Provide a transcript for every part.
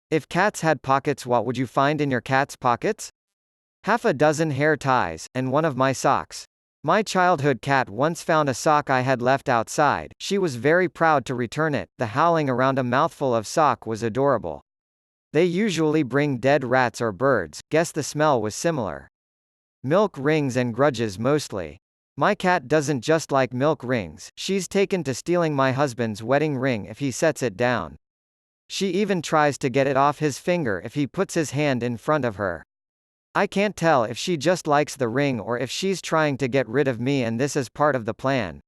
If cats had pockets, what would you find in your cat's pockets? Half a dozen hair ties, and one of my socks. My childhood cat once found a sock I had left outside. She was very proud to return it. The howling around a mouthful of sock was adorable. They usually bring dead rats or birds. Guess the smell was similar. Milk rings and grudges mostly. My cat doesn't just like milk rings, she's taken to stealing my husband's wedding ring if he sets it down. She even tries to get it off his finger if he puts his hand in front of her. I can't tell if she just likes the ring or if she's trying to get rid of me, and this is part of the plan.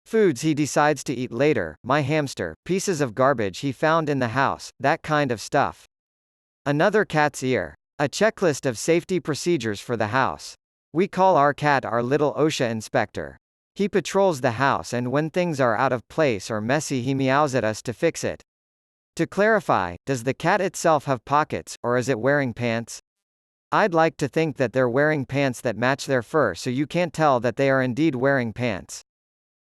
Foods he decides to eat later: my hamster, pieces of garbage he found in the house, that kind of stuff. Another cat's ear. A checklist of safety procedures for the house. We call our cat our little OSHA inspector. He patrols the house, and when things are out of place or messy he meows at us to fix it. To clarify, does the cat itself have pockets, or is it wearing pants? I'd like to think that they're wearing pants that match their fur, so you can't tell that they are indeed wearing pants.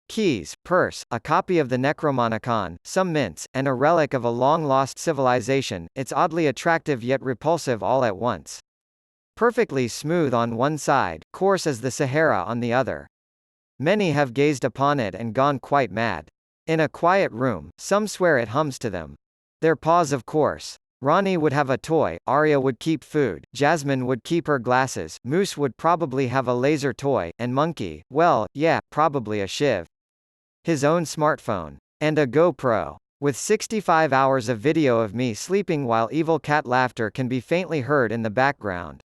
Keys, purse, a copy of the Necronomicon, some mints, and a relic of a long-lost civilization. It's oddly attractive yet repulsive all at once. Perfectly smooth on one side, coarse as the Sahara on the other. Many have gazed upon it and gone quite mad. In a quiet room, some swear it hums to them. Their paws, of course. Ronnie would have a toy, Arya would keep food, Jasmine would keep her glasses, Moose would probably have a laser toy, and Monkey, well, yeah, probably a shiv. His own smartphone. And a GoPro. With 65 hours of video of me sleeping while evil cat laughter can be faintly heard in the background.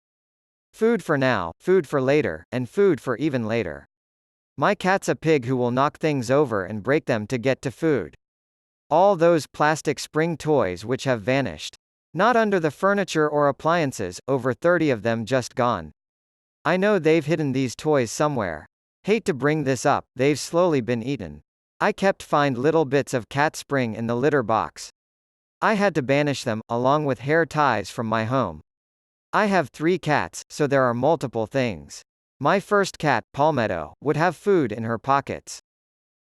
Food for now, food for later, and food for even later. My cat's a pig who will knock things over and break them to get to food. All those plastic spring toys which have vanished. Not under the furniture or appliances, over 30 of them just gone. I know they've hidden these toys somewhere. Hate to bring this up, they've slowly been eaten. I kept find little bits of cat spring in the litter box. I had to banish them, along with hair ties, from my home. I have 3 cats, so there are multiple things. My first cat, Palmetto, would have food in her pockets.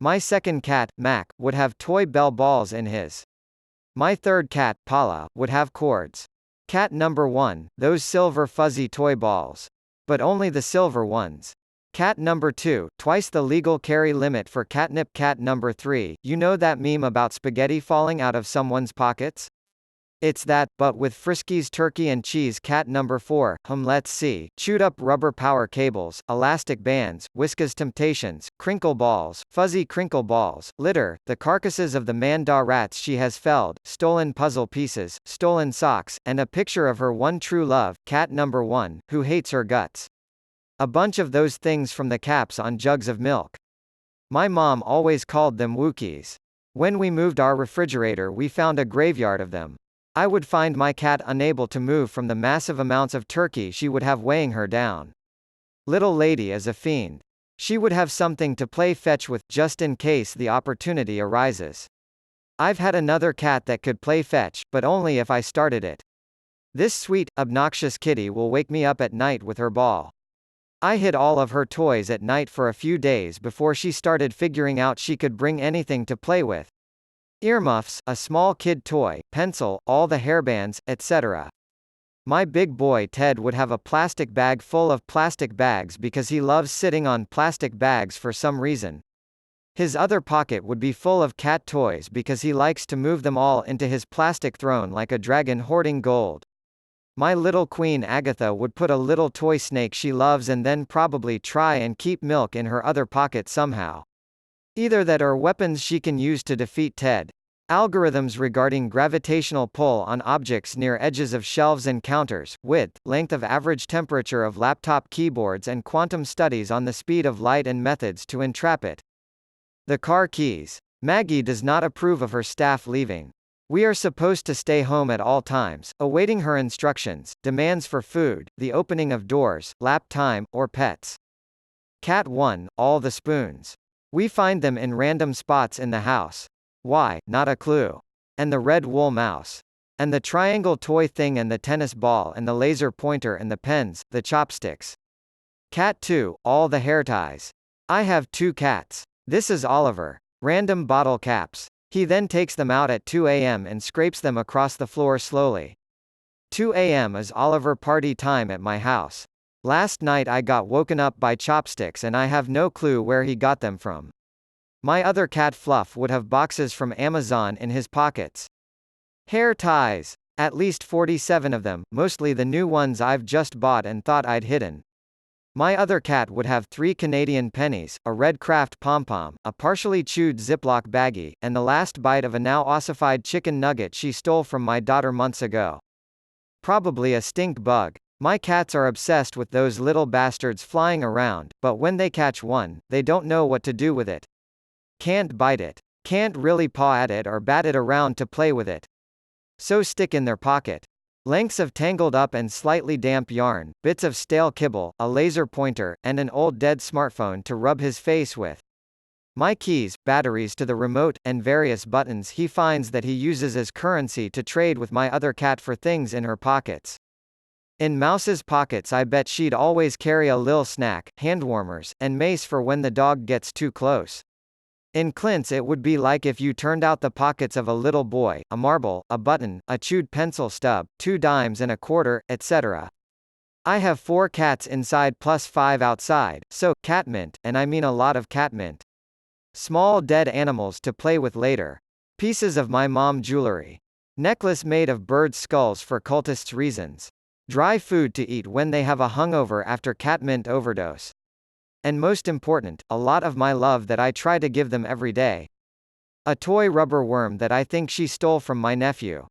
My second cat, Mac, would have toy bell balls in his. My third cat, Paula, would have cords. Cat number 1, those silver fuzzy toy balls. But only the silver ones. Cat number 2, twice the legal carry limit for catnip. Cat number 3, you know that meme about spaghetti falling out of someone's pockets? It's that, but with Friskies turkey and cheese. Cat number 4, let's see, chewed up rubber power cables, elastic bands, Whiskas Temptations, crinkle balls, fuzzy crinkle balls, litter, the carcasses of the Manda rats she has felled, stolen puzzle pieces, stolen socks, and a picture of her one true love, cat number 1, who hates her guts. A bunch of those things from the caps on jugs of milk. My mom always called them Wookiees. When we moved our refrigerator, we found a graveyard of them. I would find my cat unable to move from the massive amounts of turkey she would have weighing her down. Little lady is a fiend. She would have something to play fetch with, just in case the opportunity arises. I've had another cat that could play fetch, but only if I started it. This sweet, obnoxious kitty will wake me up at night with her ball. I hid all of her toys at night for a few days before she started figuring out she could bring anything to play with. Earmuffs, a small kid toy, pencil, all the hairbands, etc. My big boy Ted would have a plastic bag full of plastic bags because he loves sitting on plastic bags for some reason. His other pocket would be full of cat toys because he likes to move them all into his plastic throne like a dragon hoarding gold. My little queen Agatha would put a little toy snake she loves and then probably try and keep milk in her other pocket somehow. Either that or weapons she can use to defeat Ted. Algorithms regarding gravitational pull on objects near edges of shelves and counters, width, length of average temperature of laptop keyboards, and quantum studies on the speed of light and methods to entrap it. The car keys. Maggie does not approve of her staff leaving. We are supposed to stay home at all times, awaiting her instructions, demands for food, the opening of doors, lap time, or pets. Cat 1, all the spoons. We find them in random spots in the house. Why, not a clue. And the red wool mouse. And the triangle toy thing and the tennis ball and the laser pointer and the pens, the chopsticks. Cat 2, all the hair ties. I have 2 cats. This is Oliver. Random bottle caps. He then takes them out at 2 a.m. and scrapes them across the floor slowly. 2 a.m. is Oliver party time at my house. Last night I got woken up by chopsticks and I have no clue where he got them from. My other cat Fluff would have boxes from Amazon in his pockets. Hair ties. At least 47 of them, mostly the new ones I've just bought and thought I'd hidden. My other cat would have 3 Canadian pennies, a red Kraft pom-pom, a partially chewed Ziploc baggie, and the last bite of a now ossified chicken nugget she stole from my daughter months ago. Probably a stink bug. My cats are obsessed with those little bastards flying around, but when they catch one, they don't know what to do with it. Can't bite it. Can't really paw at it or bat it around to play with it. So stick in their pocket. Lengths of tangled up and slightly damp yarn, bits of stale kibble, a laser pointer, and an old dead smartphone to rub his face with. My keys, batteries to the remote, and various buttons he finds that he uses as currency to trade with my other cat for things in her pockets. In Mouse's pockets I bet she'd always carry a lil snack, hand warmers, and mace for when the dog gets too close. In Clint's it would be like if you turned out the pockets of a little boy, a marble, a button, a chewed pencil stub, 2 dimes and a quarter, etc. I have 4 cats inside plus 5 outside, so, catmint, and I mean a lot of catmint. Small dead animals to play with later. Pieces of my mom jewelry. Necklace made of bird skulls for cultists' reasons. Dry food to eat when they have a hungover after catmint overdose. And most important, a lot of my love that I try to give them every day. A toy rubber worm that I think she stole from my nephew.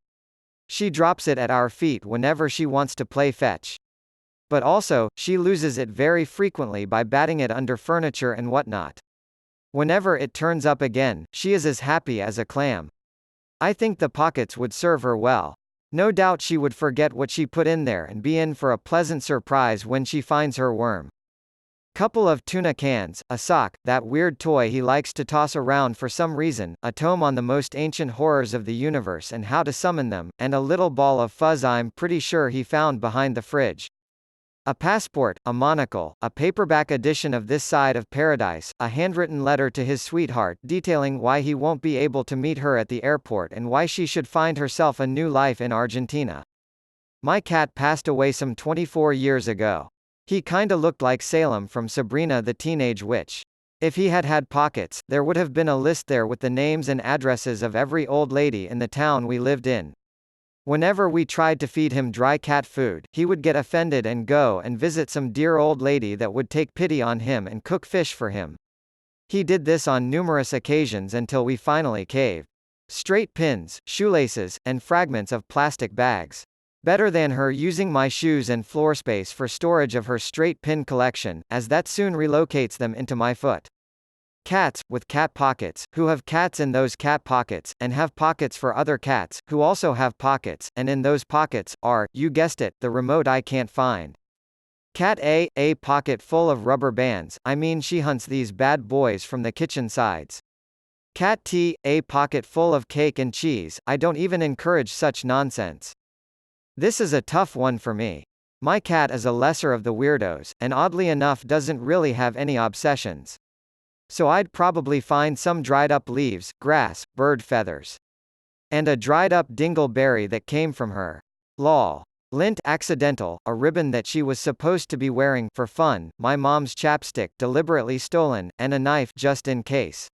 She drops it at our feet whenever she wants to play fetch. But also, she loses it very frequently by batting it under furniture and whatnot. Whenever it turns up again, she is as happy as a clam. I think the pockets would serve her well. No doubt she would forget what she put in there and be in for a pleasant surprise when she finds her worm. Couple of tuna cans, a sock, that weird toy he likes to toss around for some reason, a tome on the most ancient horrors of the universe and how to summon them, and a little ball of fuzz I'm pretty sure he found behind the fridge. A passport, a monocle, a paperback edition of This Side of Paradise, a handwritten letter to his sweetheart detailing why he won't be able to meet her at the airport and why she should find herself a new life in Argentina. My cat passed away some 24 years ago. He kinda looked like Salem from Sabrina the Teenage Witch. If he had had pockets, there would have been a list there with the names and addresses of every old lady in the town we lived in. Whenever we tried to feed him dry cat food, he would get offended and go and visit some dear old lady that would take pity on him and cook fish for him. He did this on numerous occasions until we finally caved. Straight pins, shoelaces, and fragments of plastic bags. Better than her using my shoes and floor space for storage of her straight pin collection, as that soon relocates them into my foot. Cats, with cat pockets, who have cats in those cat pockets, and have pockets for other cats, who also have pockets, and in those pockets, are, you guessed it, the remote I can't find. Cat A pocket full of rubber bands, I mean she hunts these bad boys from the kitchen sides. Cat T, a pocket full of cake and cheese, I don't even encourage such nonsense. This is a tough one for me. My cat is a lesser of the weirdos, and oddly enough doesn't really have any obsessions. So I'd probably find some dried up leaves, grass, bird feathers. And a dried up dingleberry that came from her. Lol. Lint accidental, a ribbon that she was supposed to be wearing for fun, my mom's chapstick deliberately stolen, and a knife just in case.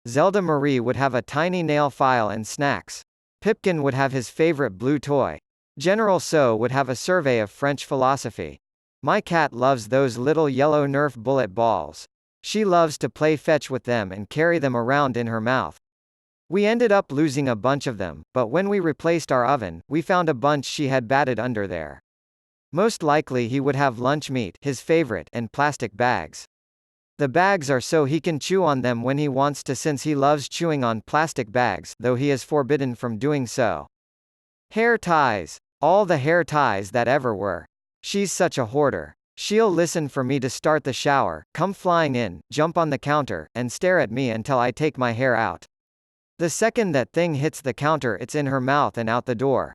Zelda Marie would have a tiny nail file and snacks. Pipkin would have his favorite blue toy. General So would have a survey of French philosophy. My cat loves those little yellow Nerf bullet balls. She loves to play fetch with them and carry them around in her mouth. We ended up losing a bunch of them, but when we replaced our oven, we found a bunch she had batted under there. Most likely he would have lunch meat, his favorite, and plastic bags. The bags are so he can chew on them when he wants to, since he loves chewing on plastic bags, though he is forbidden from doing so. Hair ties. All the hair ties that ever were. She's such a hoarder. She'll listen for me to start the shower, come flying in, jump on the counter, and stare at me until I take my hair out. The second that thing hits the counter, it's in her mouth and out the door.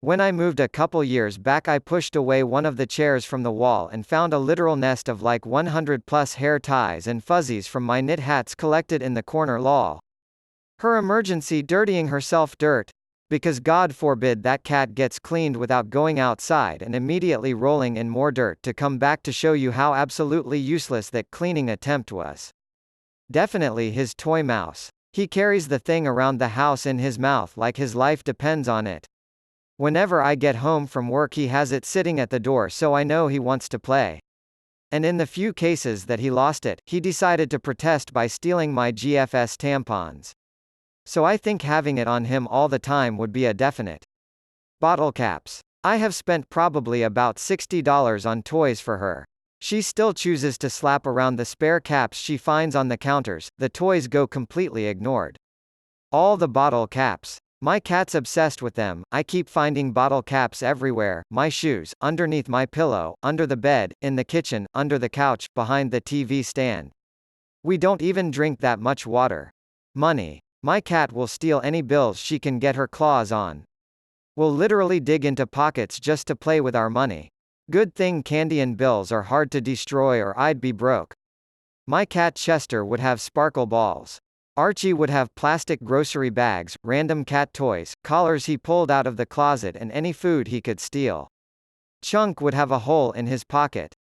When I moved a couple years back, I pushed away one of the chairs from the wall and found a literal nest of like 100 plus hair ties and fuzzies from my knit hats collected in the corner. Lol. Her emergency dirtying herself dirt. Because God forbid that cat gets cleaned without going outside and immediately rolling in more dirt to come back to show you how absolutely useless that cleaning attempt was. Definitely his toy mouse. He carries the thing around the house in his mouth like his life depends on it. Whenever I get home from work he has it sitting at the door, so I know he wants to play. And in the few cases that he lost it, he decided to protest by stealing my GFS tampons. So I think having it on him all the time would be a definite. Bottle caps. I have spent probably about $60 on toys for her. She still chooses to slap around the spare caps she finds on the counters, the toys go completely ignored. All the bottle caps. My cat's obsessed with them. I keep finding bottle caps everywhere, my shoes, underneath my pillow, under the bed, in the kitchen, under the couch, behind the TV stand. We don't even drink that much water. Money. My cat will steal any bills she can get her claws on. Will literally dig into pockets just to play with our money. Good thing candy and bills are hard to destroy or I'd be broke. My cat Chester would have sparkle balls. Archie would have plastic grocery bags, random cat toys, collars he pulled out of the closet and any food he could steal. Chunk would have a hole in his pocket.